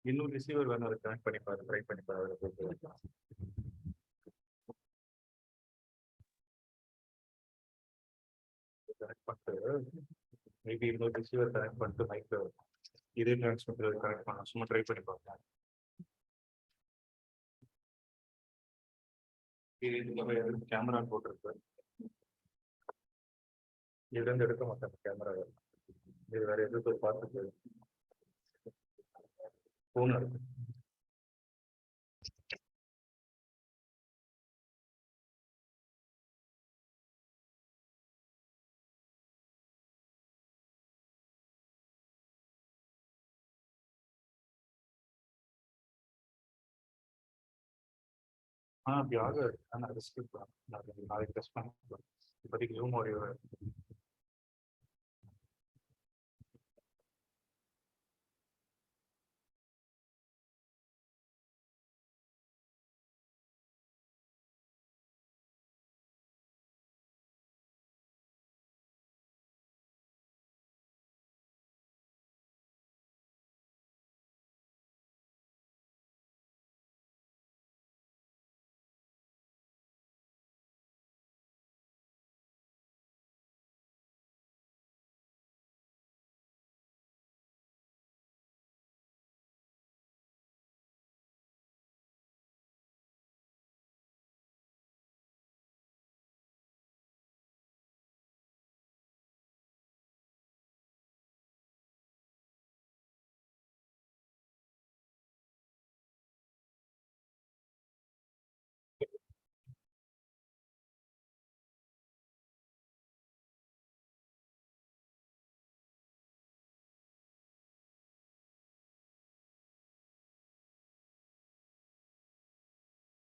இன்னொரு ரிசீவர் வேணும், அதை கனெக்ட் பண்ணி பாரு, ட்ரை பண்ணி பாரு. கனெக்ட் பண்ணிட்டு மேபி இன்னொரு ரிசீவர் கனெக்ட் பண்ணிட்டு மைக் இதே டிரான்ஸ்மிட்டர் கனெக்ட் பண்ண சும்மா ட்ரை பண்ணி பார்க்கலாம். கேமரா போட்டிருக்கு, இதுல இருந்து எடுக்க மாட்டாங்க கேமரா, இது வேற எதுக்கு பார்த்துட்டு போன் இருக்கு. அப்படி ஆக நான் ரிஸ்க் நாளைக்கு டெஸ்ட் பண்ண இப்போதைக்கு ஜூம் ஆடியோ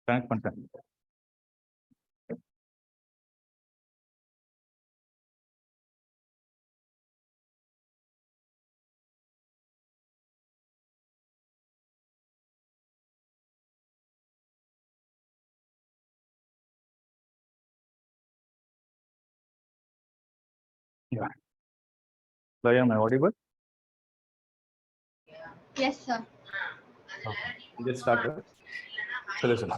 கனெக்ட் பண்ணிட்டேன். Yeah. Am I audible? Yes, sir. Get started. So listen.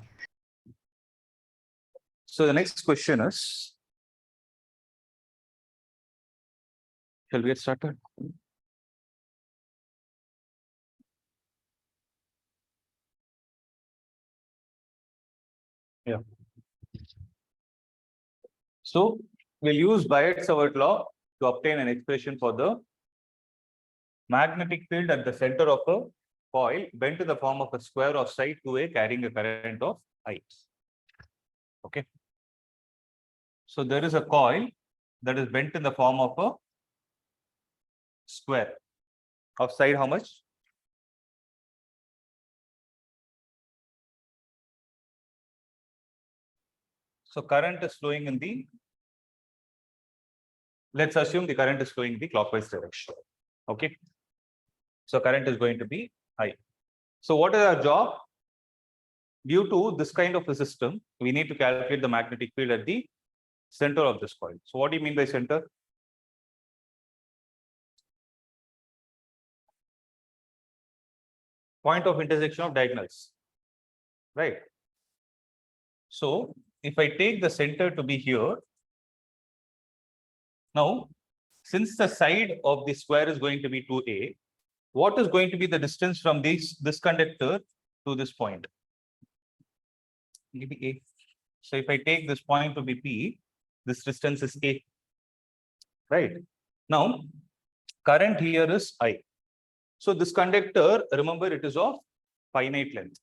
So the next question is, shall we get started? Yeah. So we'll use Biot-Savart law to obtain an expression for the magnetic field at the center of a coil bent to the form of a square of side 2A carrying a current of I. Okay. So there is a coil that is bent in the form of a square of side how much? So current is flowing in the, let's assume the current is flowing in the clockwise direction. Okay. So current is going to be I. So what is our job? Due to this kind of a system, we need to calculate the magnetic field at the center of this coil. So what do you mean by center? Point of intersection of diagonals, right? So if I take the center to be here, now since the side of the square is going to be 2A, what is going to be the distance from this conductor to this point? Maybe A. So if I take this point to be P, this distance is A, right? Now current here is I. So this conductor, remember, it is of finite length,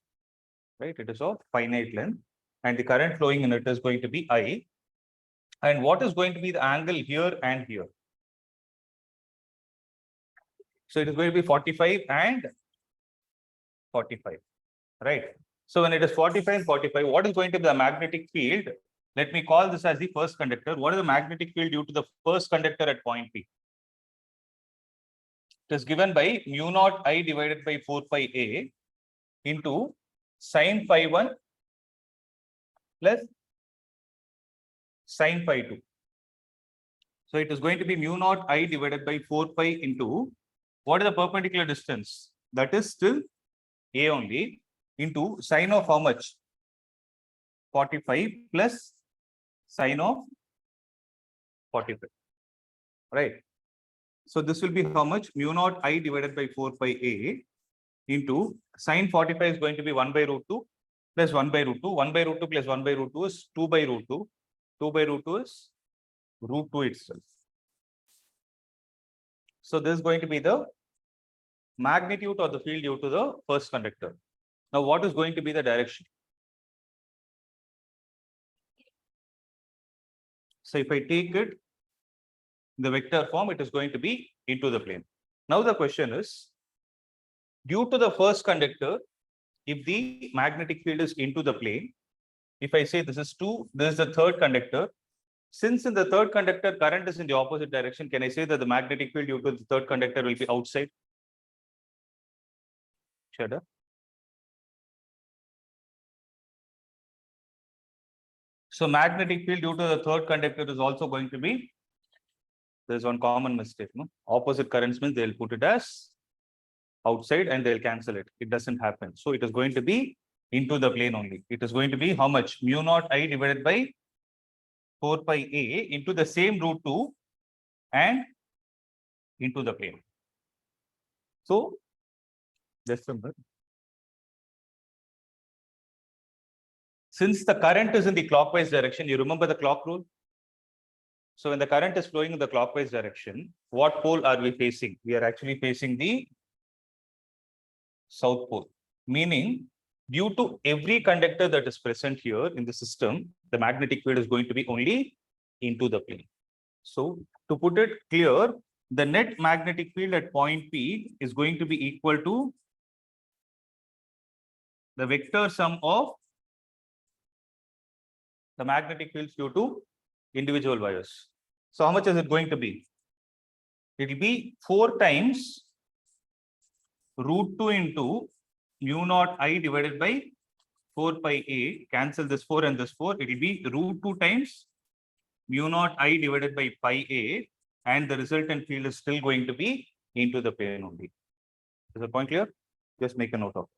right? It is of finite length, and the current flowing in it is going to be I. And what is going to be the angle here and here? So it is going to be 45 and 45, right? So when it is 45 and 45, what is going to be the magnetic field? Let me call this as the first conductor. What is the magnetic field due to the first conductor at point P? It is given by mu naught I divided by 4 pi A into sin phi 1 plus sin phi 2. So it is going to be mu naught I divided by 4 pi into what is the perpendicular distance? That is still A only into sine of how much? 45 plus sine of 45. Right. So this will be how much? Mu naught I divided by 4 pi A into sine 45 is going to be 1 by root 2 plus 1 by root 2. 1 by root 2 plus 1 by root 2 is 2 by root 2. 2 by root 2 is root 2 itself. So this is going to be the magnitude of the field due to the first conductor. Now, what is going to be the direction? So if I take it the vector form, it is going to be into the plane. Now the question is, due to the first conductor, if the magnetic field is into the plane, if I say this is 2, this is the third conductor. Since in the third conductor current is in the opposite direction, can I say that the magnetic field due to the third conductor will be outside? Shada? So magnetic field due to the third conductor is also going to be, there's one common mistake, no? Opposite currents means they'll put it as outside and they'll cancel it. It doesn't happen. So it is going to be into the plane only. It is going to be how much? Mu naught I divided by 4 pi A into the same root 2 and into the plane. So just remember, since the current is in the clockwise direction, you remember the clock rule? So when the current is flowing in the clockwise direction, what pole are we facing? We are actually facing the south pole, meaning due to every conductor that is present here in the system, the magnetic field is going to be only into the plane. So to put it clear, the net magnetic field at point P is going to be equal to the vector sum of the magnetic fields due to individual wires. So how much is it going to be? It will be 4 times root 2 into mu naught I divided by 4 pi A. Cancel this 4 and this 4. It will be root 2 times mu naught I divided by pi A, and the resultant field is still going to be into the plane only. Is the point clear? Just make a note of it.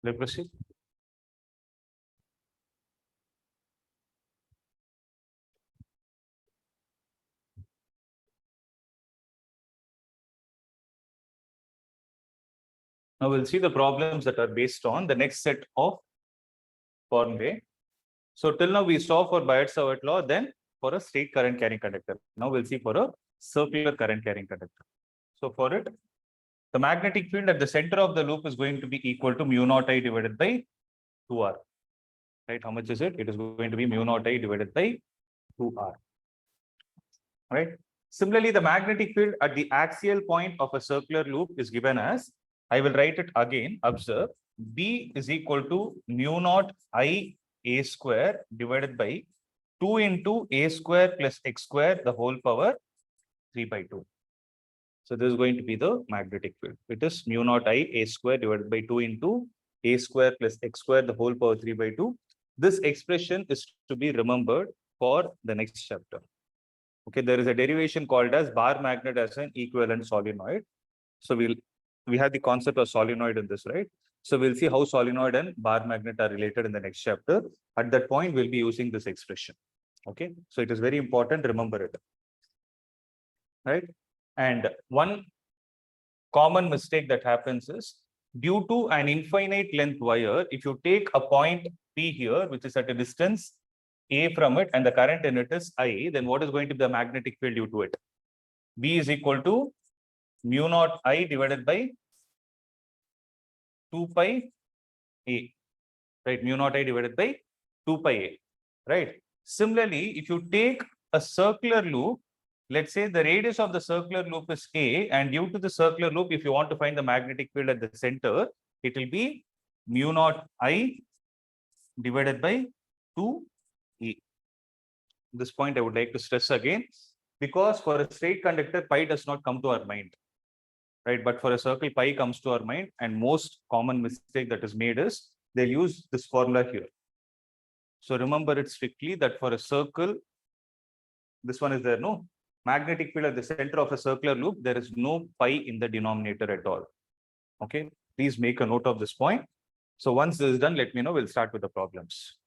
Let's proceed. Now we'll see the problems that are based on the next set of formulae. So till now we saw for Biot-Savart law, then for a straight current carrying conductor. Now we'll see for a circular current carrying conductor. So for it, the magnetic field at the center of the loop is going to be equal to mu naught I divided by 2R. Right? How much is it? It is going to be mu naught I divided by 2R. Right? Similarly, the magnetic field at the axial point of a circular loop is given as, I will write it again, observe, B is equal to mu naught I A square divided by 2 into A square plus X square, the whole power 3 by 2. So this is going to be the magnetic field. It is mu naught I A square divided by 2 into A square plus X square, the whole power 3 by 2. This expression is to be remembered for the next chapter. Okay, there is a derivation called as bar magnet as an equivalent solenoid. So we have the concept of solenoid in this, right? So we'll see how solenoid and bar magnet are related in the next chapter. At that point, we'll be using this expression. Okay, so it is very important, remember it. Right? And one common mistake that happens is, due to an infinite length wire, if you take a point P here, which is at a distance A from it, and the current in it is I, then what is going to be the magnetic field due to it? B is equal to mu naught I divided by 2 pi A, right? Mu naught I divided by 2 pi A, right? Similarly, if you take a circular loop, let's say the radius of the circular loop is A, and due to the circular loop, if you want to find the magnetic field at the center, it will be mu naught I divided by 2A. This point I would like to stress again, because for a straight conductor, pi does not come to our mind, right? But for a circle, pi comes to our mind, and most common mistake that is made is they'll use this formula here. So remember it strictly that for a circle, this one is there, no? Magnetic field at the center of a circular loop, there is no pi in the denominator at all. Okay, please make a note of this point. So once this is done, let me know, we'll start with the problems.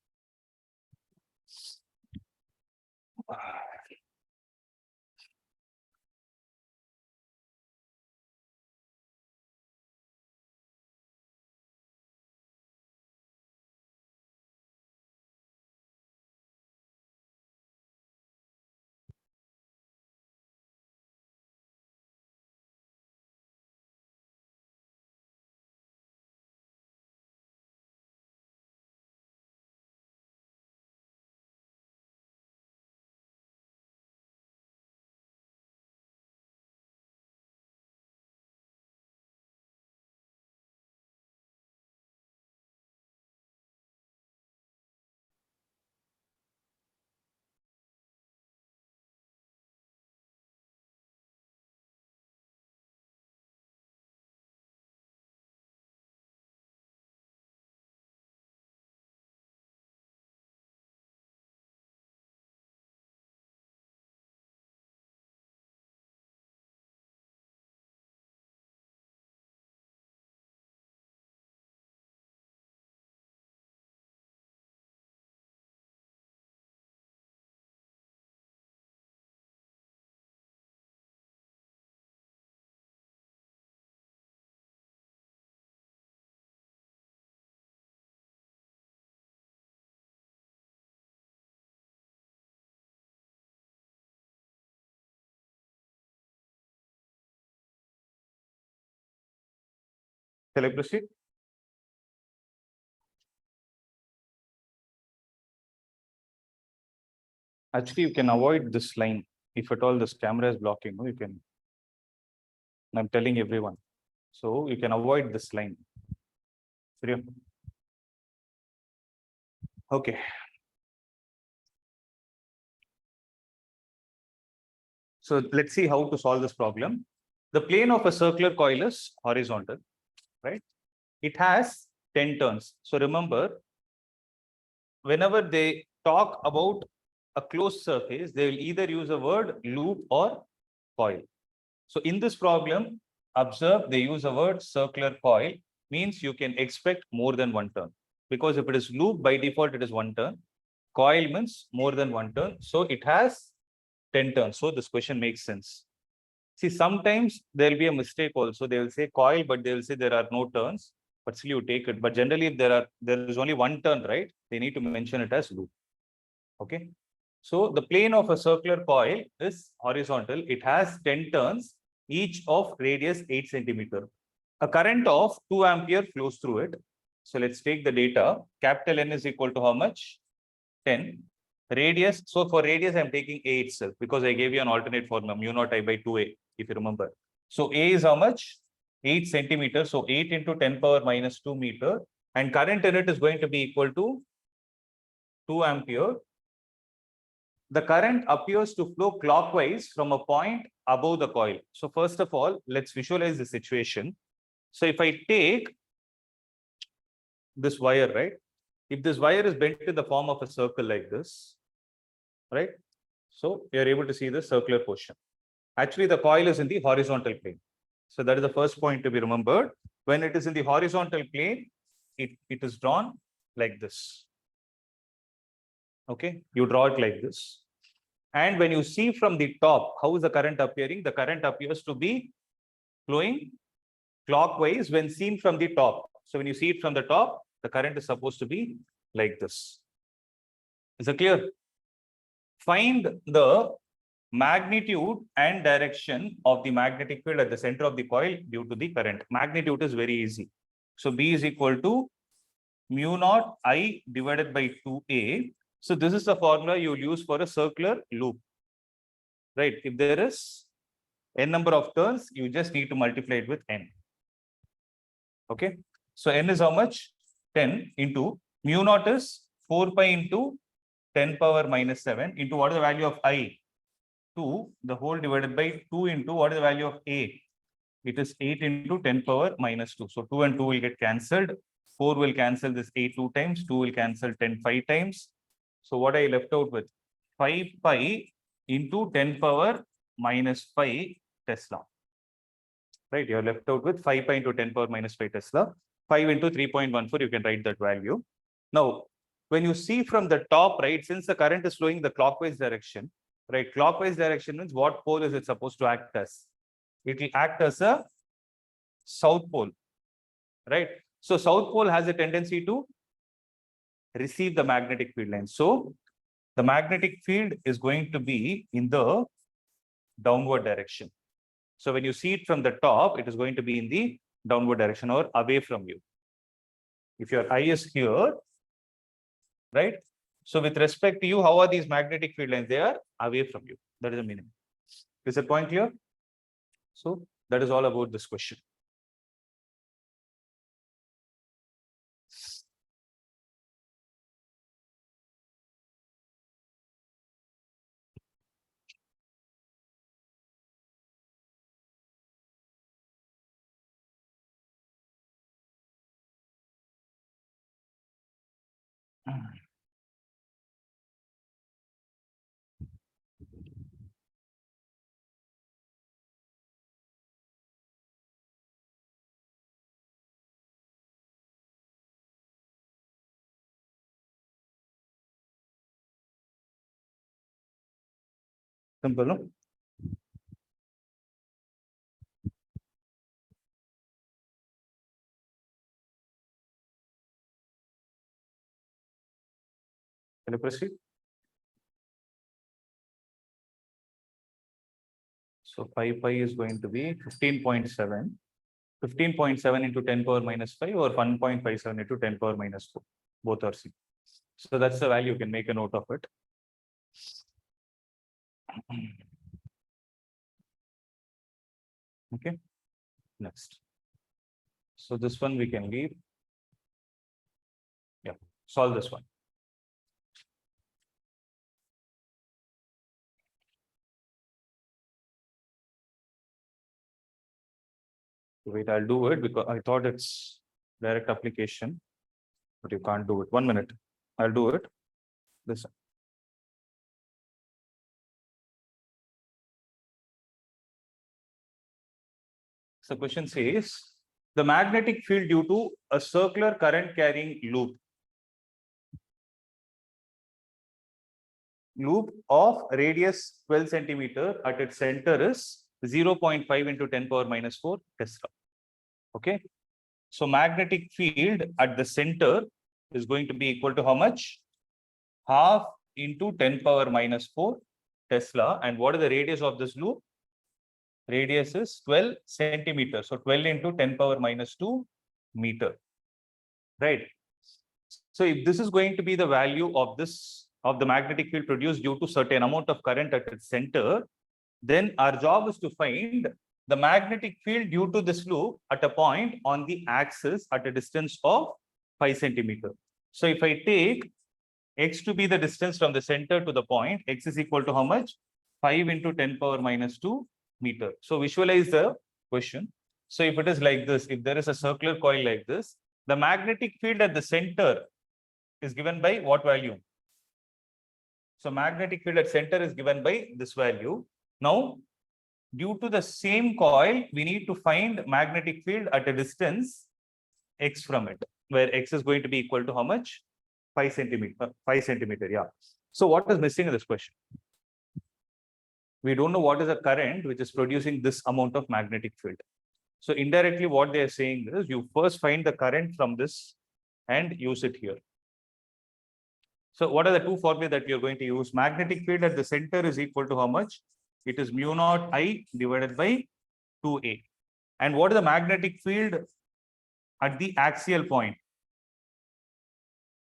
Shall I proceed? Actually, you can avoid this line. If at all this camera is blocking, you can. I'm telling everyone. So you can avoid this line. Okay. So let's see how to solve this problem. The plane of a circular coil is horizontal, right? It has 10 turns. So remember, whenever they talk about a closed surface, they will either use a word loop or coil. So in this problem, observe they use a word circular coil. means you can expect more than one turn. Because if it is loop, by default, it is one turn. Coil means more than one turn. So it has 10 turns. So this question makes sense. See, sometimes there will be a mistake also. They will say coil, but they will say there are no turns. But still you take it. But generally, if there is only one turn, right? They need to mention it as loop. Okay. So the plane of a circular coil is horizontal. It has 10 turns, each of radius 8 centimeter. A current of 2 ampere flows through it. So let's take the data. Capital N is equal to how much? 10. Radius. So for radius, I'm taking A itself because I gave you an alternate formula, mu naught I by 2A, if you remember. So A is how much? 8 centimeters. So 8 into 10 power minus 2 meter. And current in it is going to be equal to 2 ampere. The current appears to flow clockwise from a point above the coil. So first of all, let's visualize the situation. So if I take this wire, right? If this wire is bent in the form of a circle like this, right? So you're able to see the circular portion. Actually, the coil is in the horizontal plane. So that is the first point to be remembered. When it is in the horizontal plane, it is drawn like this. Okay, you draw it like this. And when you see from the top, how is the current appearing? The current appears to be flowing clockwise when seen from the top. So when you see it from the top, the current is supposed to be like this. Is it clear? Find the magnitude and direction of the magnetic field at the center of the coil due to the current. Magnitude is very easy. So B is equal to mu naught I divided by 2A. So this is the formula you will use for a circular loop. Right? If there is n number of turns, you just need to multiply it with n. Okay. So n is how much? 10 into mu naught is 4 pi into 10 power minus 7 into what is the value of I? 2, the whole divided by 2 into what is the value of A? It is 8 into 10 power minus 2. So 2 and 2 will get cancelled. 4 will cancel this 8 2 times. 2 will cancel 10 5 times. So what I left out with? 5 pi into 10 power minus 5 Tesla. Right? You are left out with 5 pi into 10 power minus 5 Tesla. 5 into 3.14, you can write that value. Now, when you see from the top, right, since the current is flowing the clockwise direction, right, clockwise direction means what pole is it supposed to act as? It will act as a south pole, right? So south pole has a tendency to receive the magnetic field line. So the magnetic field is going to be in the downward direction. So when you see it from the top, it is going to be in the downward direction or away from you. If your eye is here, right? So with respect to you, how are these magnetic field lines? They are away from you. That is the meaning. Is the point clear? So that is all about this question. Simple, no? Can you proceed? So 5 pi is going to be 15.7. 15.7 into 10 power minus 5 or 1.57 into 10 power minus 4. Both are C. So that's the value. You can make a note of it. Okay. Next. So this one we can leave. Yeah. Solve this one. Wait, I'll do it because I thought it's direct application, but you can't do it. 1 minute. I'll do it. This. So question says, the magnetic field due to a circular current carrying loop of radius 12 centimeter at its center is 0.5 into 10 power minus 4 Tesla. Okay. So magnetic field at the center is going to be equal to how much? Half into 10 power minus 4 Tesla. And what is the radius of this loop? Radius is 12 centimeters. So 12 into 10 power minus 2 meter. Right. So if this is going to be the value of this, of the magnetic field produced due to certain amount of current at its center, then our job is to find the magnetic field due to this loop at a point on the axis at a distance of 5 centimeter. So if I take x to be the distance from the center to the point, x is equal to how much? 5 into 10 power minus 2 meter. So visualize the question. So if it is like this, if there is a circular coil like this, the magnetic field at the center is given by what value? So magnetic field at center is given by this value. Now, due to the same coil, we need to find magnetic field at a distance x from it, where x is going to be equal to how much? 5 centimeter, yeah. So what is missing in this question? We don't know what is the current which is producing this amount of magnetic field. So indirectly, what they are saying is you first find the current from this and use it here. So what are the two formulas that you're going to use? Magnetic field at the center is equal to how much? It is mu naught I divided by 2a. And what is the magnetic field at the axial point?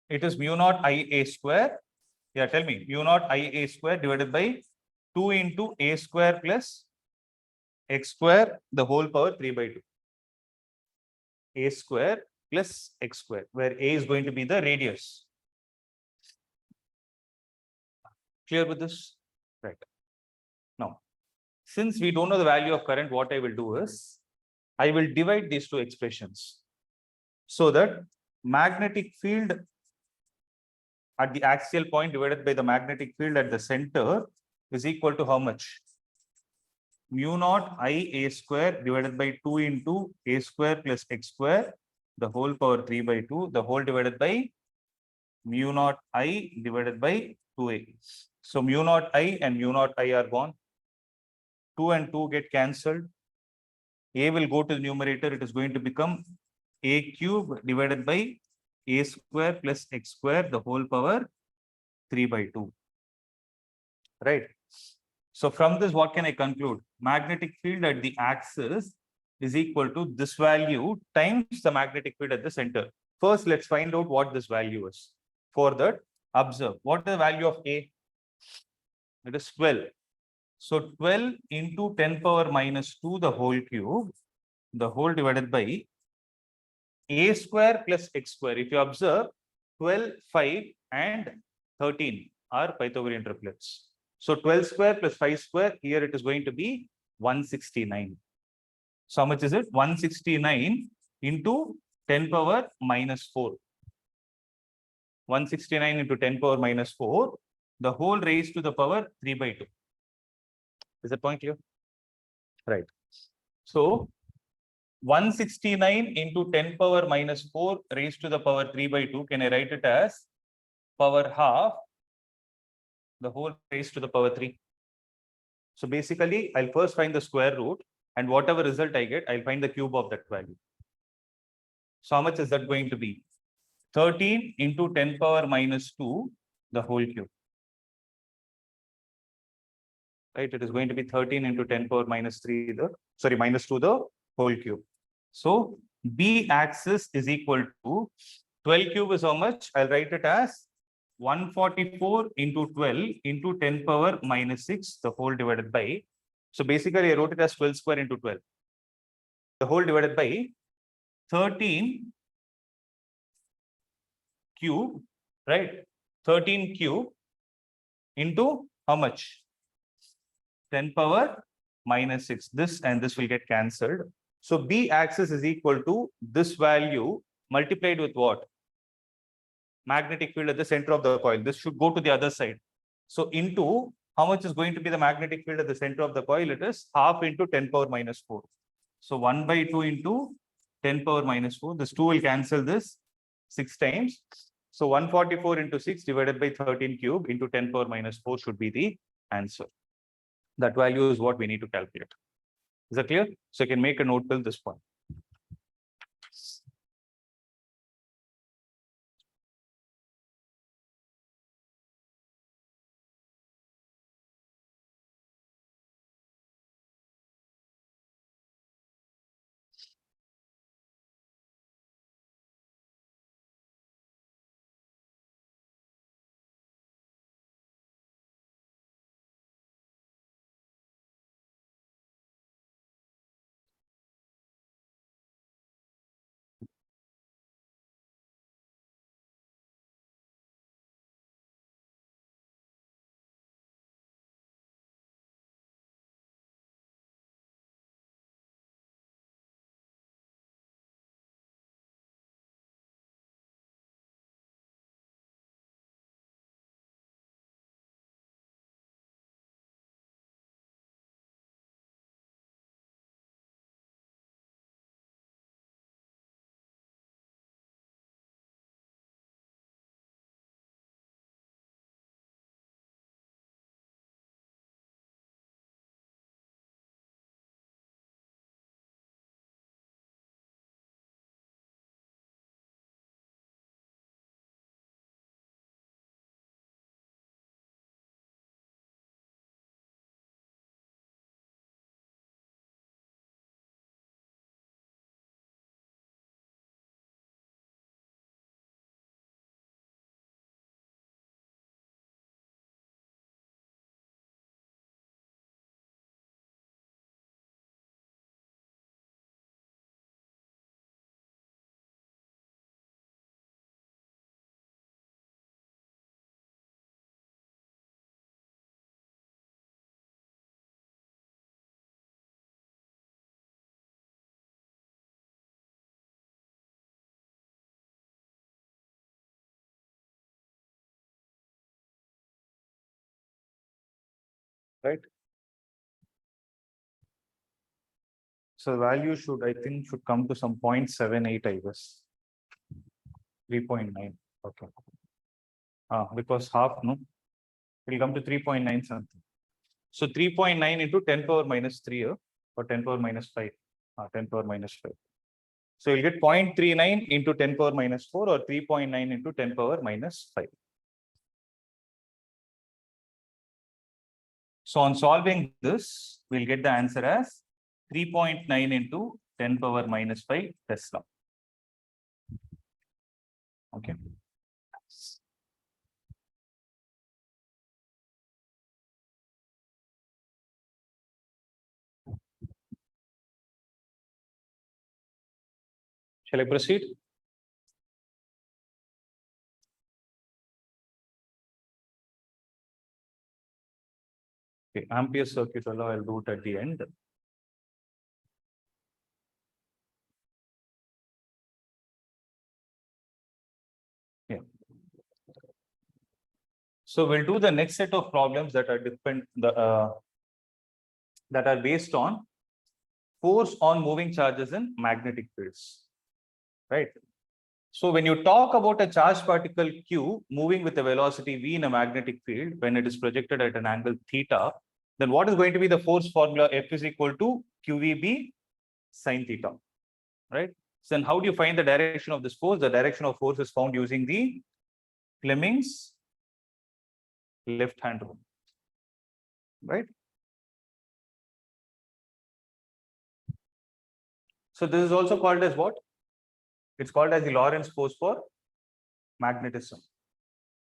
It is mu naught IA square. Yeah, tell me. Mu naught IA square divided by 2 into a square plus x square, the whole power 3 by 2. A square plus x square, where a is going to be the radius. Clear with this? Right. Now, since we don't know the value of current, what I will do is, I will divide these two expressions so that magnetic field at the axial point divided by the magnetic field at the center is equal to how much? Mu naught I a square divided by 2 into a square plus x square, the whole power 3 by 2, the whole divided by mu naught I divided by 2a. So mu naught I and mu naught I are gone. 2 and 2 get cancelled. A will go to the numerator. It is going to become a cube divided by a square plus x square, the whole power 3 by 2. Right. So from this, what can I conclude? Magnetic field at the axis is equal to this value times the magnetic field at the center. First, let's find out what this value is. For that, observe. What is the value of A? It is 12. So 12 into 10 power minus 2, the whole cube, the whole divided by a square plus x square. If you observe, 12, 5 and 13 are Pythagorean triplets. So 12 square plus 5 square, here it is going to be 169. So how much is it? 169 into 10 power minus 4. 169 into 10 power minus 4, the whole raised to the power 3 by 2. Is that point clear? Right. So 169 into 10 power minus 4 raised to the power 3 by 2, can I write it as power half, the whole raised to the power 3. So basically, I'll first find the square root, and whatever result I get, I'll find the cube of that value. So how much is that going to be? 13 into 10 power minus 2, the whole cube. Right, it is going to be 13 into 10 power minus 3, minus 2, the whole cube. So B axis is equal to 12 cube is how much? I'll write it as 144 into 12 into 10 power minus 6, the whole divided by. So basically, I wrote it as 12 square into 12. The whole divided by 13 cube, right? 13 cube into how much? 10 power minus 6. This and this will get cancelled. So B axis is equal to this value multiplied with what? Magnetic field at the center of the coil. This should go to the other side. So into how much is going to be the magnetic field at the center of the coil? It is half into 10 power minus 4. So 1 by 2 into 10 power minus 4. This 2 will cancel this 6 times. So 144 into 6 divided by 13 cube into 10 power minus 4 should be the answer. That value is what we need to calculate. Is that clear? So you can make a note till this point. Right? So value should, I think, should come to some 0.78, I guess. 3.9. Okay. Because half, no? It will come to 3.9 something. So 3.9 into 10 power minus 3 or 10 power minus 5. 10 power minus 5. So you'll get 0.39 into 10 power minus 4 or 3.9 into 10 power minus 5. So on solving this, we'll get the answer as 3.9 into 10 power minus 5 Tesla. Okay. Shall I proceed? Okay, Ampere circuit law, I'll do it at the end. Yeah. So we'll do the next set of problems that are that are based on force on moving charges in magnetic fields, right? So when you talk about a charged particle Q moving with a velocity v in a magnetic field, when it is projected at an angle theta, then what is going to be the force formula? F is equal to QVB sin theta, right? So then how do you find the direction of this force? The direction of force is found using the Fleming's left hand rule, right? So this is also called as what? It's called as the Lorentz force for magnetism,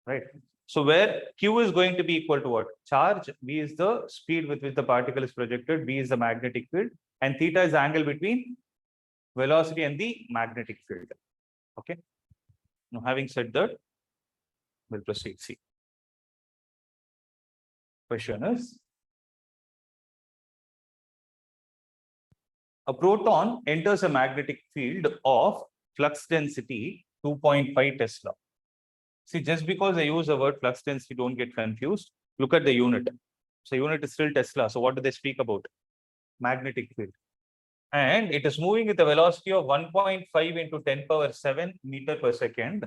right? So where Q is going to be equal to what? Charge, V is the speed with which the particle is projected, V is the magnetic field, and theta is the angle between velocity and the magnetic field. Okay. Now, having said that, we'll proceed. See. Question is, a proton enters a magnetic field of flux density 2.5 Tesla. See, just because I use the word flux density, don't get confused. Look at the unit. So unit is still Tesla. So what do they speak about? Magnetic field. and it is moving with a velocity of 1.5 into 10 power 7 meter per second,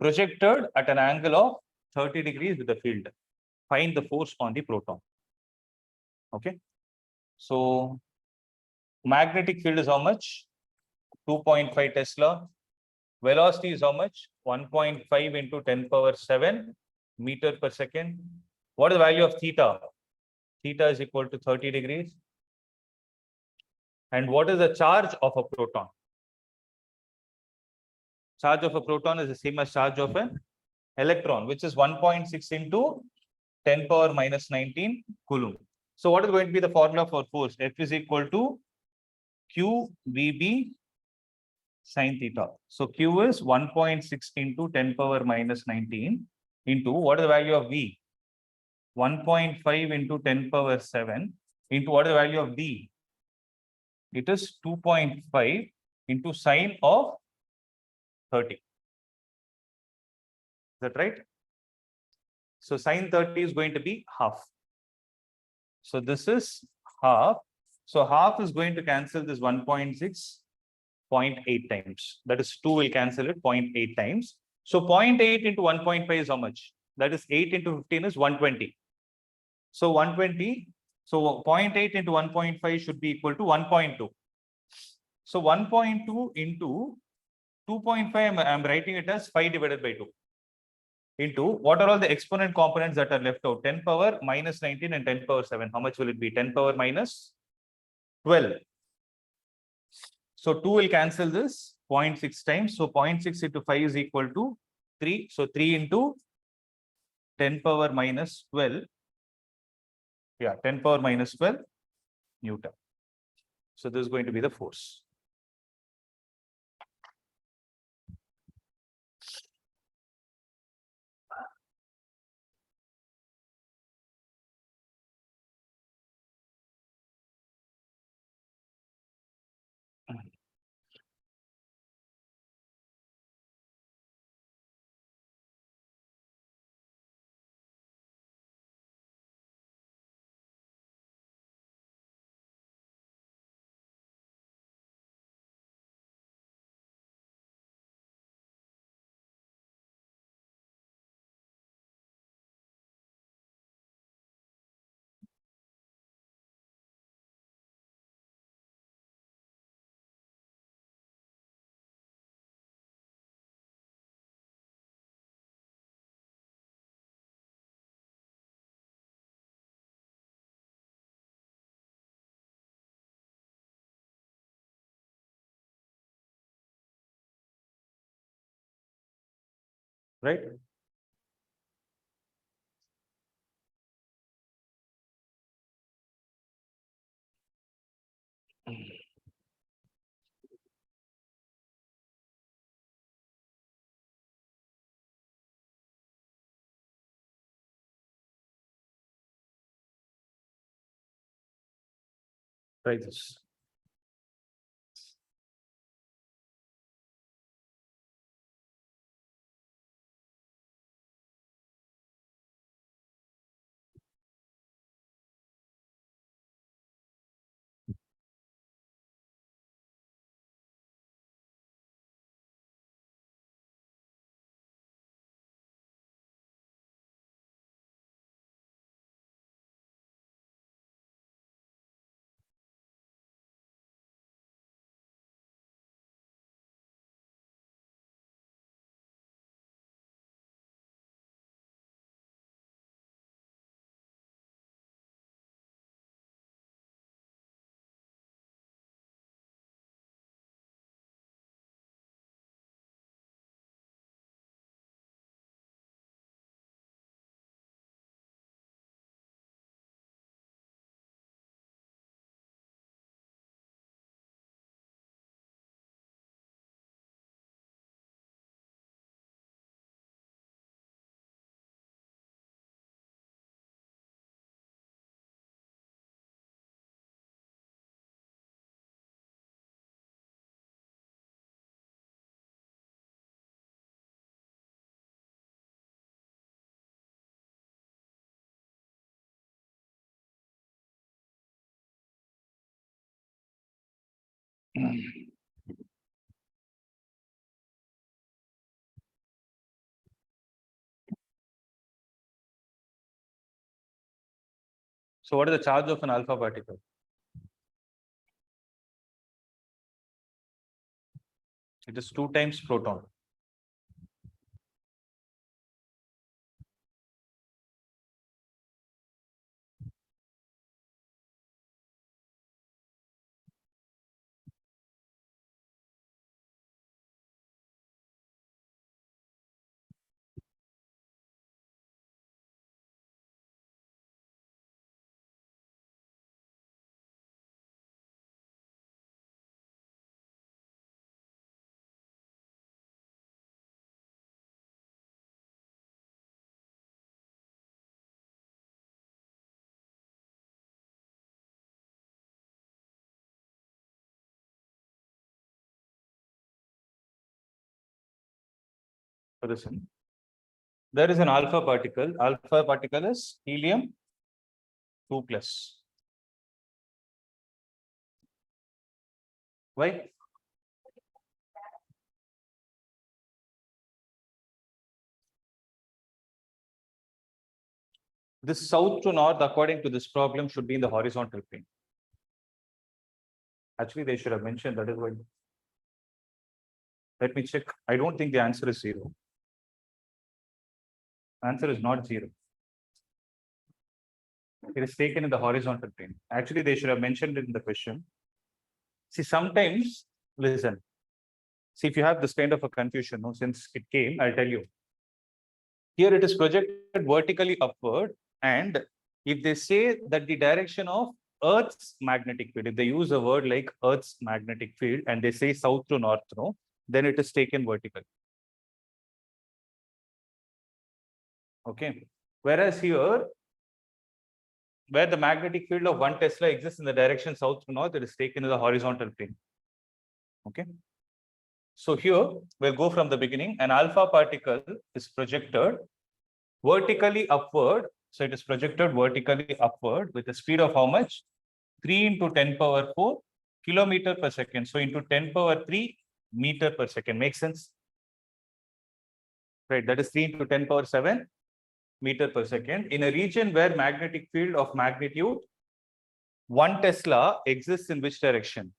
projected at an angle of 30 degrees with the field. Find the force on the proton. Okay. So magnetic field is how much? 2.5 Tesla. Velocity is how much? 1.5 into 10 power 7 meter per second. What is the value of theta? Theta is equal to 30 degrees. And what is the charge of a proton? Charge of a proton is the same as charge of an electron, which is 1.6 into 10 power minus 19 coulomb. So what is going to be the formula for force? F is equal to Q VB sin theta. So Q is 1.6 into 10 power minus 19 into what is the value of V? 1.5 into 10 power 7 into what is the value of D? It is 2.5 into sine of 30. Is that right? So sine 30 is going to be half. So this is half. So half is going to cancel this 1.6, 0.8 times. That is 2 will cancel it 0.8 times. So 0.8 into 1.5 is how much? That is 8 into 15 is 120. So 120. So 0.8 into 1.5 should be equal to 1.2. So 1.2 into 2.5, I'm writing it as 5 divided by 2. Into what are all the exponent components that are left out? 10 power minus 19 and 10 power 7. How much will it be? 10 power minus 12. So 2 will cancel this 0.6 times. So 0.6 into 5 is equal to 3. So 3 into 10 power minus 12. Yeah, 10 power minus 12 Newton. So this is going to be the force. Right? Try this. So what is the charge of an alpha particle? It is 2 times proton. For this one, there is an alpha particle. Alpha particle is helium 2 plus. Why? This south to north, according to this problem, should be in the horizontal plane. Actually, they should have mentioned that is why. Let me check. I don't think the answer is 0. Answer is not 0. It is taken in the horizontal plane. Actually, they should have mentioned it in the question. See, sometimes, listen. See, if you have this kind of a confusion, no, since it came, I'll tell you. Here it is projected vertically upward, and if they say that the direction of Earth's magnetic field, if they use a word like Earth's magnetic field and they say south to north, no, then it is taken vertical. Okay. Whereas here, where the magnetic field of 1 Tesla exists in the direction south to north, it is taken in the horizontal plane. Okay. So here we'll go from the beginning. An alpha particle is projected vertically upward. So it is projected vertically upward with a speed of how much? 3 into 10 power 4 kilometer per second. So into 10 power 3 meter per second. Makes sense? Right. That is 3 into 10 power 7 meter per second in a region where magnetic field of magnitude 1 Tesla exists in which direction?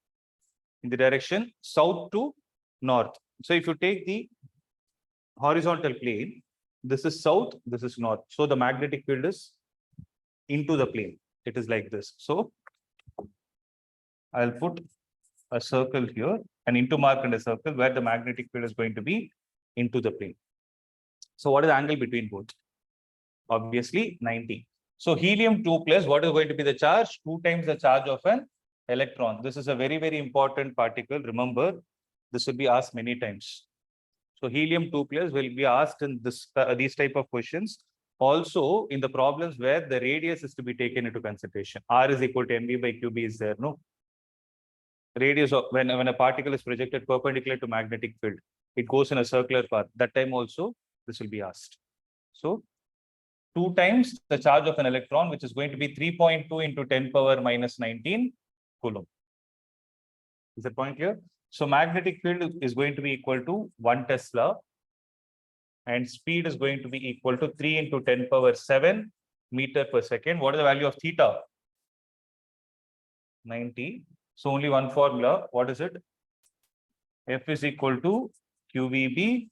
In the direction south to north. So if you take the horizontal plane, this is south, this is north. So the magnetic field is into the plane. It is like this. So I'll put a circle here, an into mark and a circle where the magnetic field is going to be into the plane. So what is the angle between both? Obviously 90. So helium 2 plus, what is going to be the charge? 2 times the charge of an electron. This is a very, very important particle. Remember, this will be asked many times. So helium 2 plus will be asked in this these type of questions. Also in the problems where the radius is to be taken into consideration. R is equal to mv by qb is there, no? Radius of when a particle is projected perpendicular to magnetic field, it goes in a circular path. That time also this will be asked. So 2 times the charge of an electron, which is going to be 3.2 into 10 power minus 19 coulomb. Is that point clear? So magnetic field is going to be equal to 1 Tesla and speed is going to be equal to 3 into 10 power 7 meter per second. What is the value of theta? 90. So only one formula. What is it? F is equal to QVB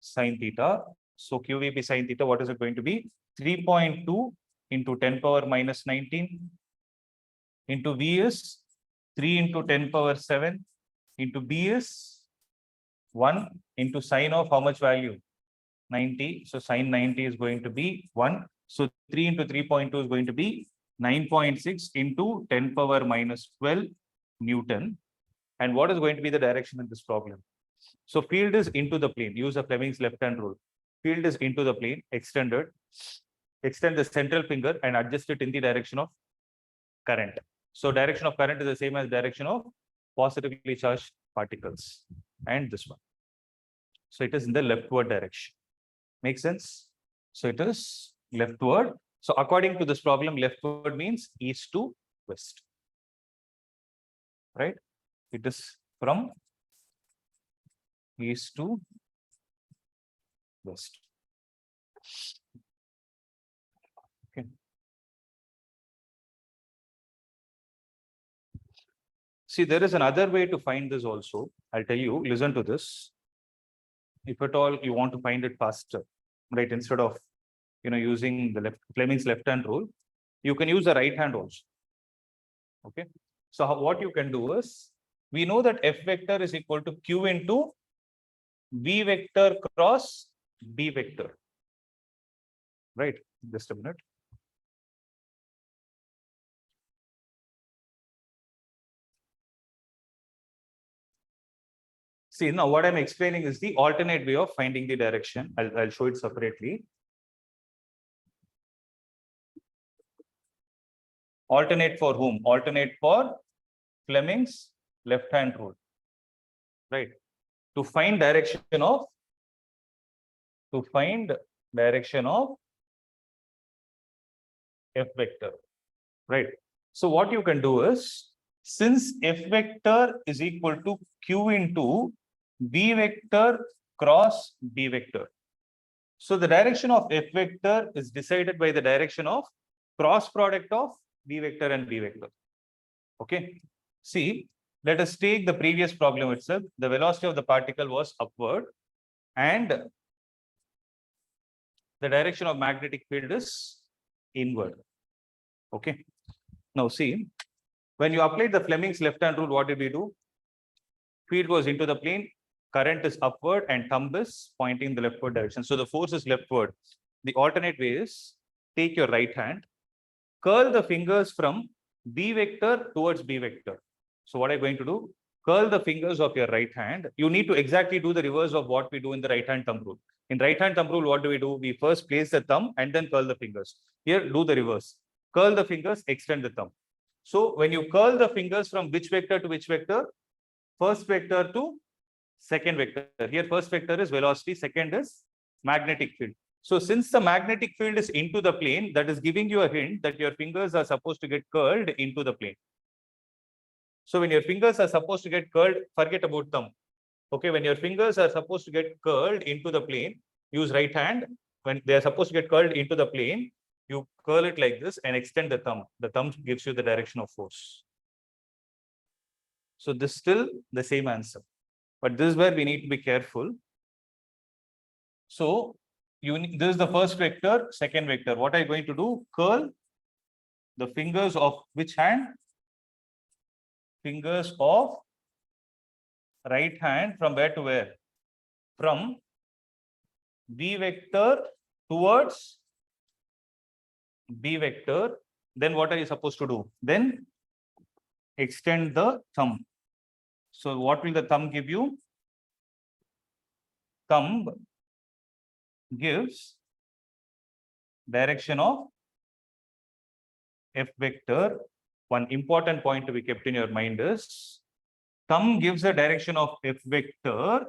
sine theta. So QVB sine theta, what is it going to be? 3.2 into 10 power minus 19 into V is 3 into 10 power 7 into B is 1 into sine of how much value? 90. So sine 90 is going to be 1. So 3 into 3.2 is going to be 9.6 into 10 power minus 12 Newton. And what is going to be the direction in this problem? So field is into the plane. Use the Fleming's left-hand rule. Field is into the plane, extended. Extend the central finger and adjust it in the direction of current. So direction of current is the same as direction of positively charged particles. And this one. So it is in the leftward direction. Make sense? So it is leftward. So according to this problem, leftward means east to west. Right? It is from east to west. Okay. See, there is another way to find this also. I'll tell you, listen to this. If at all you want to find it faster, right? Instead of using the Fleming's left-hand rule, you can use the right hand also. Okay. So what you can do is, we know that F vector is equal to Q into V vector cross B vector. Right? Just a minute. See, now what I'm explaining is the alternate way of finding the direction. I'll show it separately. Alternate for whom? Alternate for Fleming's left-hand rule. Right? To find direction of F vector. Right? So what you can do is, since F vector is equal to Q into B vector cross B vector. So the direction of F vector is decided by the direction of cross product of B vector and B vector. Okay. See, let us take the previous problem itself. The velocity of the particle was upward and the direction of magnetic field is inward. Okay. Now see, when you applied the Fleming's left-hand rule, what did we do? Field goes into the plane, current is upward and thumb is pointing the leftward direction. So the force is leftward. The alternate way is, take your right hand, curl the fingers from B vector towards B vector. So what are you going to do? Curl the fingers of your right hand. You need to exactly do the reverse of what we do in the right hand thumb rule. In right hand thumb rule, what do? We first place the thumb and then curl the fingers. Here, do the reverse. Curl the fingers, extend the thumb. So when you curl the fingers from which vector to which vector? First vector to second vector. Here, first vector is velocity, second is magnetic field. So since the magnetic field is into the plane, that is giving you a hint that your fingers are supposed to get curled into the plane. So when your fingers are supposed to get curled, forget about thumb. Okay, when your fingers are supposed to get curled into the plane, use right hand. When they are supposed to get curled into the plane, you curl it like this and extend the thumb. The thumb gives you the direction of force. So this is still the same answer. But this is where we need to be careful. So this is the first vector, second vector. What are you going to do? Curl the fingers of which hand? Fingers of right hand from where to where? From B vector towards B vector. Then what are you supposed to do? Then extend the thumb. So what will the thumb give you? Thumb gives direction of F vector. One important point to be kept in your mind is, thumb gives a direction of F vector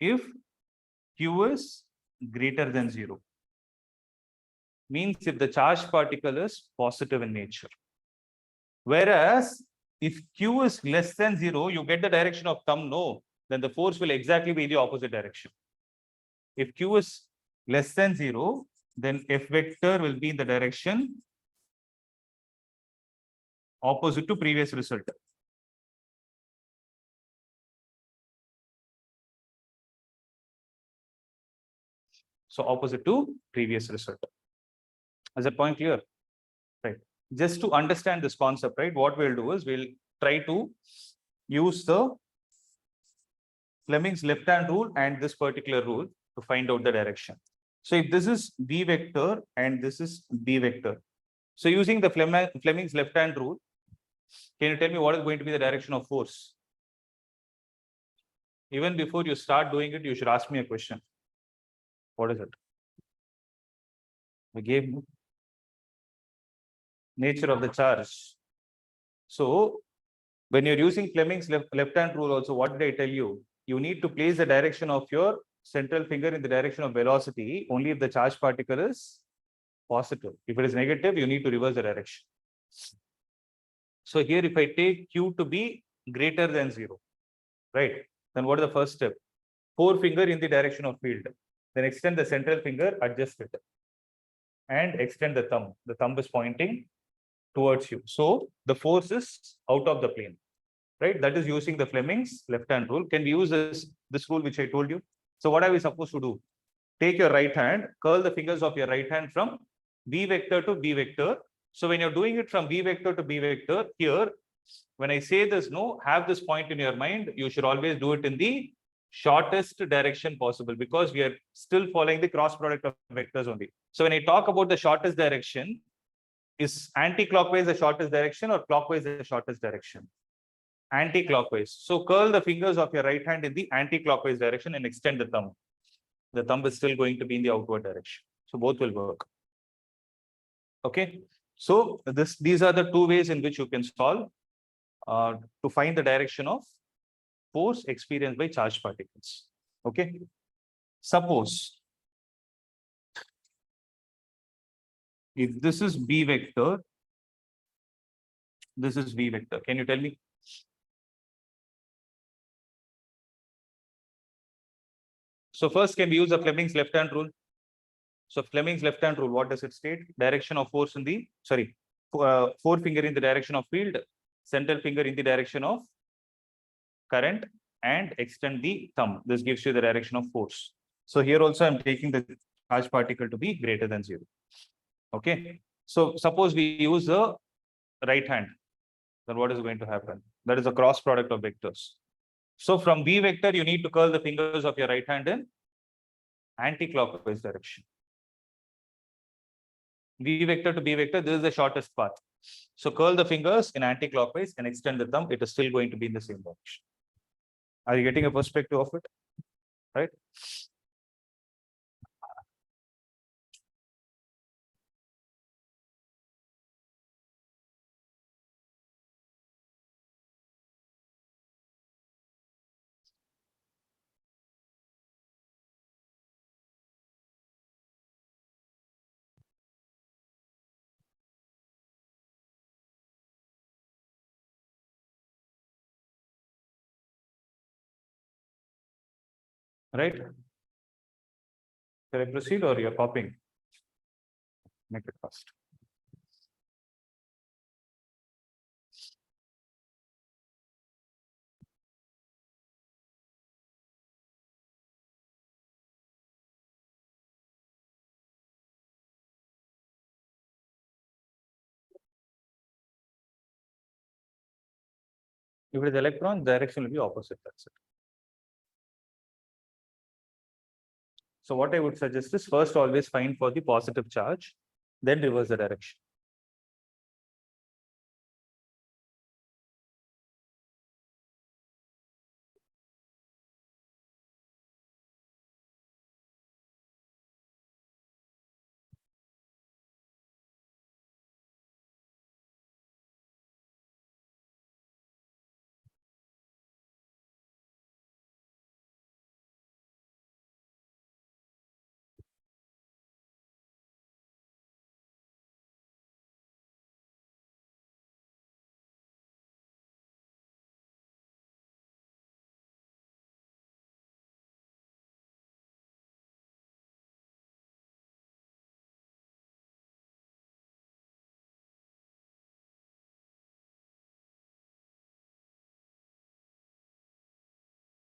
if Q is greater than 0. Means if the charged particle is positive in nature. Whereas if Q is less than 0, you get the direction of thumb, no, then the force will exactly be in the opposite direction. If Q is less than 0, then F vector will be in the direction opposite to previous result. So opposite to previous result. Is that point clear? Right. Just to understand this concept, right, what we'll do is we'll try to use the Fleming's left-hand rule and this particular rule to find out the direction. So if this is B vector and this is B vector. So using the Fleming's left-hand rule, can you tell me what is going to be the direction of force? Even before you start doing it, you should ask me a question. What is it? We gave you nature of the charge. So when you're using Fleming's left-hand rule also, what did I tell you? You need to place the direction of your central finger in the direction of velocity only if the charged particle is positive. If it is negative, you need to reverse the direction. So here, if I take Q to be greater than 0, right? Then what is the first step? Forefinger in the direction of field. Then extend the central finger, adjust it, and extend the thumb. The thumb is pointing towards you. So the force is out of the plane, right? That is using the Fleming's left-hand rule. Can we use this rule which I told you? So what are we supposed to do? Take your right hand, curl the fingers of your right hand from B vector to B vector. So when you're doing it from B vector to B vector, here, when I say this, no, have this point in your mind. You should always do it in the shortest direction possible, because we are still following the cross product of vectors only. So when I talk about the shortest direction, is anti-clockwise the shortest direction or clockwise the shortest direction? Anti-clockwise. So curl the fingers of your right hand in the anti-clockwise direction and extend the thumb. The thumb is still going to be in the outward direction. So both will work. Okay. So these are the two ways in which you can solve to find the direction of force experienced by charged particles. Okay. Suppose if this is B vector, this is V vector. Can you tell me? So first, can we use the Fleming's left-hand rule? So Fleming's left-hand rule, what does it state? Direction of force in the, forefinger in the direction of field, central finger in the direction of current, and extend the thumb. This gives you the direction of force. So here also I'm taking the charge particle to be greater than 0. Okay. So suppose we use the right hand, then what is going to happen? That is a cross product of vectors. So from B vector, you need to curl the fingers of your right hand in anti-clockwise direction. V vector to B vector, this is the shortest path. So curl the fingers in anti-clockwise and extend the thumb. It is still going to be in the same direction. Are you getting a perspective of it? Right? Right? Shall I proceed or you're copying? Make it fast. If it is electron, direction will be opposite. That's it. So what I would suggest is first always find for the positive charge, then reverse the direction.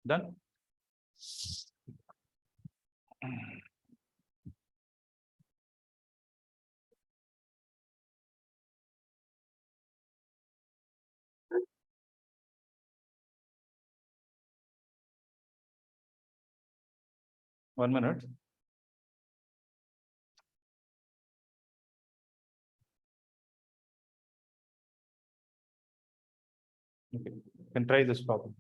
Done? 1 minute. Okay. You can try this problem.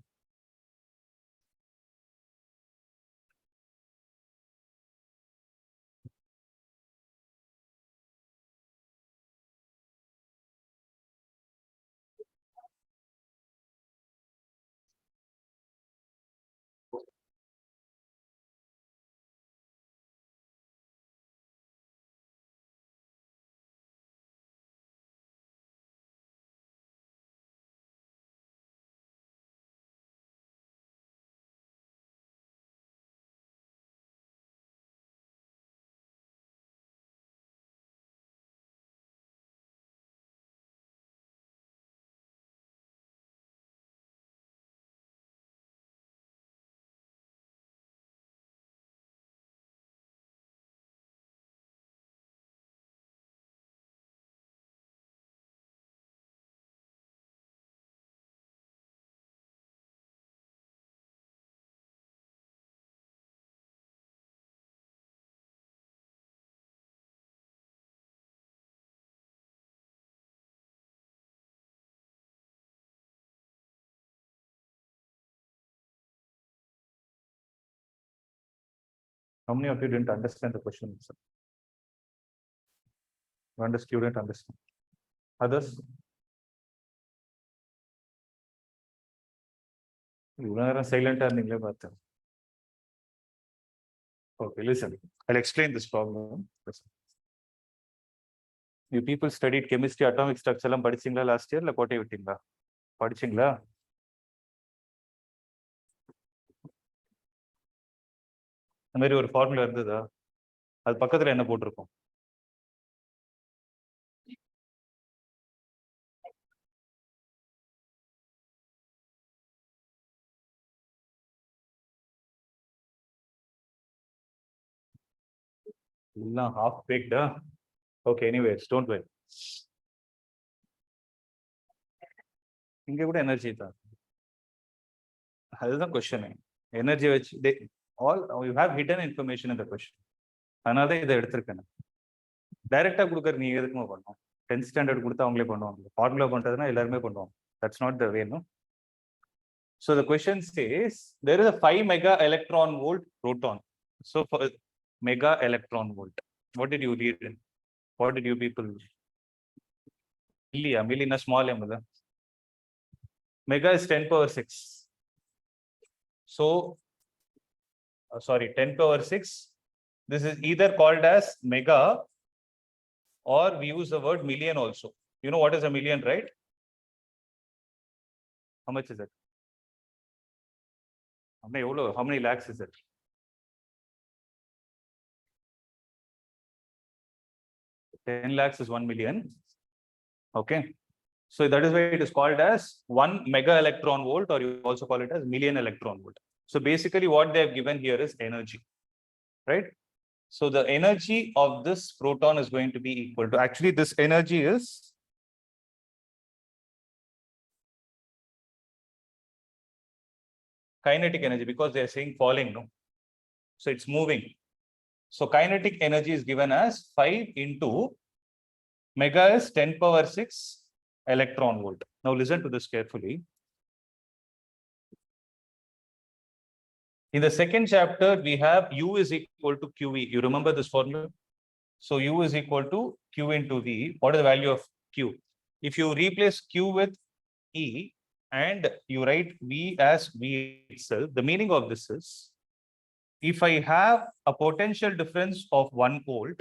How many of you didn't understand the question? Student understand. Others? You are silent turning. Okay, listen. I'll explain this problem. Listen. You people studied chemistry, atomic structure last year, like what are you படிச்சீங்களா? அந்த மாதிரி ஒரு formula இருந்ததா? அது பக்கத்துல என்ன போட்டிருக்கும்? இல்ல half baked. Okay, anyways, don't worry. இங்க கூட எனர்ஜி தான். அதுதான் क्वेश्चन. எனர்ஜி வச்சு all you have hidden information in the question. அதனால தான் இதை எடுத்துர்க்கேன். டைரக்டா கொடுக்கற நீ எதுக்குமா பண்ணணும்? 10th standard கொடுத்தா அவங்களே பண்ணுவாங்க. ஃபார்முலா பண்றதுனா எல்லாரும் பண்ணுவாங்க. That's not the way, no? So the question says there is a 5 mega electron volt proton. So for mega electron volt, what did you read? What did you people? Millina small m. Mega is 10 power 6. So, sorry, 10 power 6. This is either called as mega or we use the word million also. You know what is a million, right? How much is it? How many lakhs is it? $10 lakhs is 1 million. Okay. So that is why it is called as 1 mega electron volt, or you also call it as million electron volt. So basically what they have given here is energy, right? So the energy of this proton is going to be equal to, actually this energy is kinetic energy, because they are saying falling, no? So it's moving. So kinetic energy is given as 5 into mega is 10 power 6 electron volt. Now listen to this carefully. In the second chapter, we have U is equal to QE. You remember this formula? So U is equal to Q into V. What is the value of Q? If you replace Q with E and you write V as V itself, the meaning of this is, if I have a potential difference of 1 volt,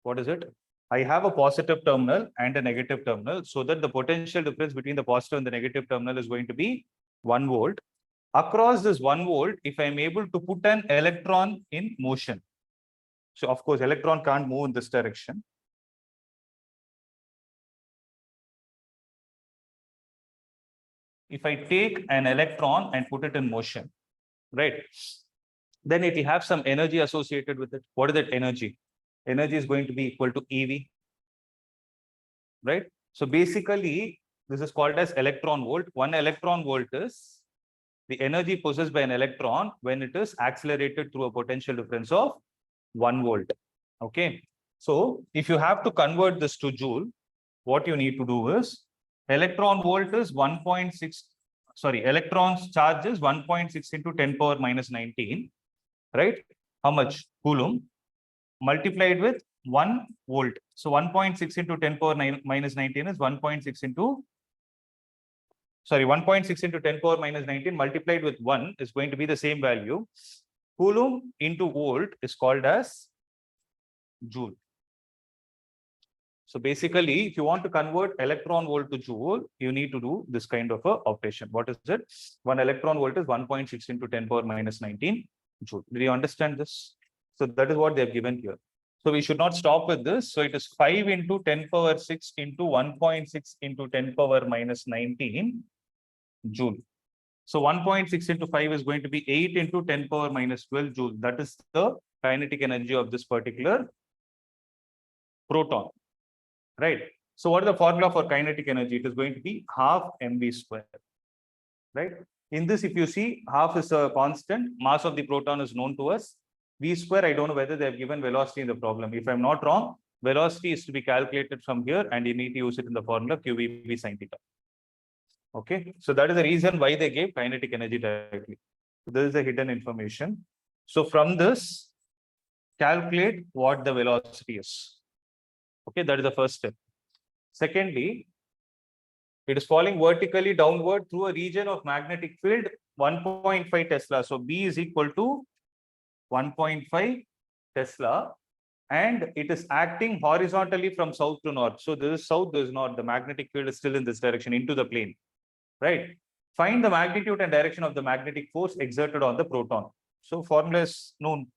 what is it? I have a positive terminal and a negative terminal, so that the potential difference between the positive and the negative terminal is going to be 1 volt. Across this 1 volt, if I am able to put an electron in motion, so of course electron can't move in this direction. If I take an electron and put it in motion, right, then it will have some energy associated with it. What is that energy? Energy is going to be equal to EV, right? So basically, this is called as electron volt. 1 electron volt is the energy possessed by an electron when it is accelerated through a potential difference of 1 volt. Okay. So if you have to convert this to joule, what you need to do is, electron volt is 1.6, sorry, electrons charge is 1.6 into 10 power minus 19, right? How much? Coulomb, multiplied with 1 volt. So 1.6 into 10 power minus 19 is 1.6 into, sorry, 1.6 into 10 power minus 19 multiplied with 1 is going to be the same value. Coulomb into volt is called as joule. So basically, if you want to convert electron volt to joule, you need to do this kind of a operation. What is it? 1 electron volt is 1.6 into 10 power minus 19 joule. Did you understand this? So that is what they have given here. So we should not stop with this. So it is 5 into 10 power 6 into 1.6 into 10 power minus 19 joule. So 1.6 into 5 is going to be 8 into 10 power minus 12 joule. That is the kinetic energy of this particular proton, right? So what is the formula for kinetic energy? It is going to be half mv square, right? In this, if you see, half is a constant, mass of the proton is known to us. V square, I don't know whether they have given velocity in the problem. If I'm not wrong, velocity is to be calculated from here, and you need to use it in the formula QVB sin theta. Okay, so that is the reason why they gave kinetic energy directly. So this is the hidden information. So from this, calculate what the velocity is. Okay, that is the first step. Secondly, it is falling vertically downward through a region of magnetic field 1.5 Tesla. So B is equal to 1.5 Tesla, and it is acting horizontally from south to north. So this is south, this is north. The magnetic field is still in this direction into the plane, right? Find the magnitude and direction of the magnetic force exerted on the proton. So formula is known.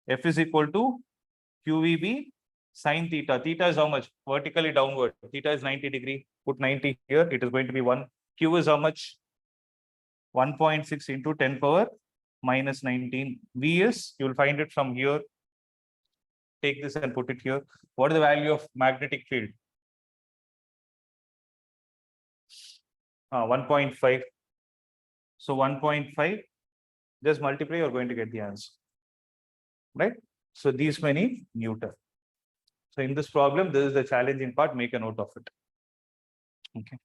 F is equal to QVB sine theta. Theta is how much? Vertically downward. Theta is 90 degree. Put 90 here. It is going to be 1. Q is how much? 1.6 into 10 power minus 19. V is, you will find it from here. Take this and put it here. What is the value of magnetic field? 1.5. So 1.5, just multiply, you're going to get the answer. Right? So these many Newton. So in this problem, this is the challenging part. Make a note of it. Okay.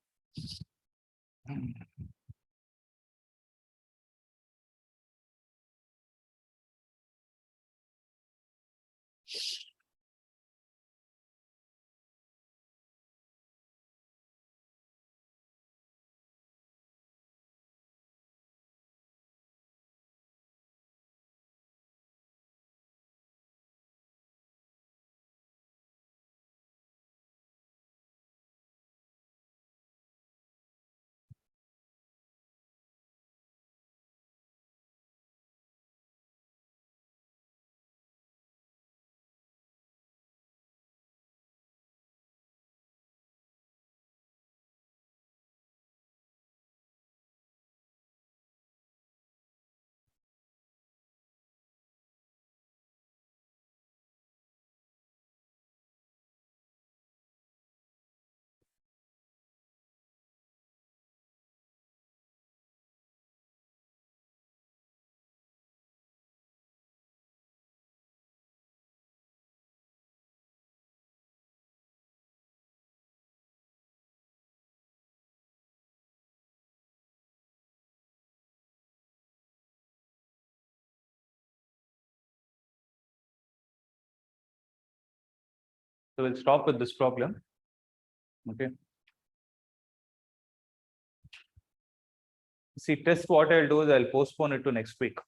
So we'll stop with this problem. Okay. See, test what I'll do is I'll postpone it to next week,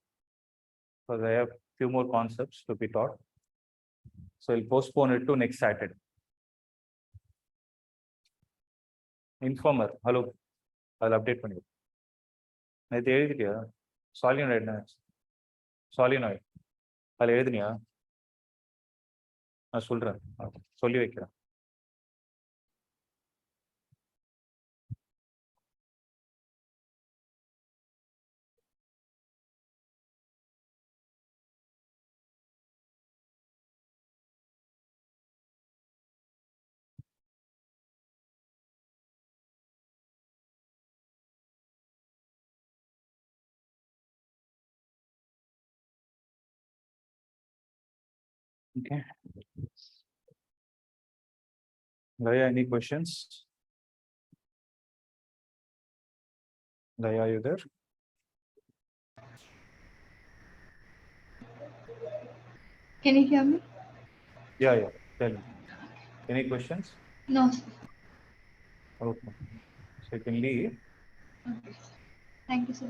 because I have few more concepts to be taught. So I'll postpone it to next Saturday. Informer, hello. I'll update on you. நேற்று எழுதிட்டியா solenoid solenoid அதில் எழுதுனியா நான் சொல்றேன் சொல்லி வைக்கிறேன் Okay. Gaya, any questions? Gaya, are you there? Can you hear me? Yeah. Tell me. Any questions? No, sir. Okay. So you can leave. Okay. Thank you, sir.